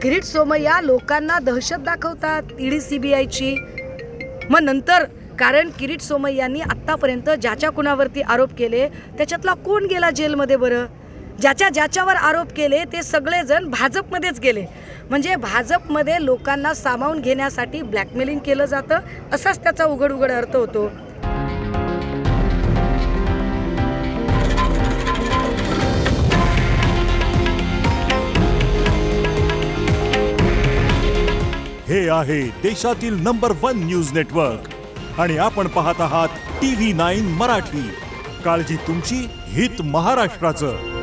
किरीट सोमय्या लोकांना दहशत दाखवतात ईडी सीबीआयची। मग नंतर कारण किरीट सोमय्यांनी आत्तापर्यंत ज्याच्या कुणावरती आरोप केले त्याच्यातला कोण गेला जेलमध्ये बरं? ज्याच्यावर आरोप केले ते सगळेजण भाजपमध्येच गेले। म्हणजे भाजपमध्ये लोकांना सामावून घेण्यासाठी ब्लॅकमेलिंग केलं जातं, असाच त्याचा उघड अर्थ होतो। हे आहे देशातील नंबर 1 न्यूज नेटवर्क आणि आपण पाहत आहात TV9 मराठी। काळजी तुमची, हित महाराष्ट्राचं।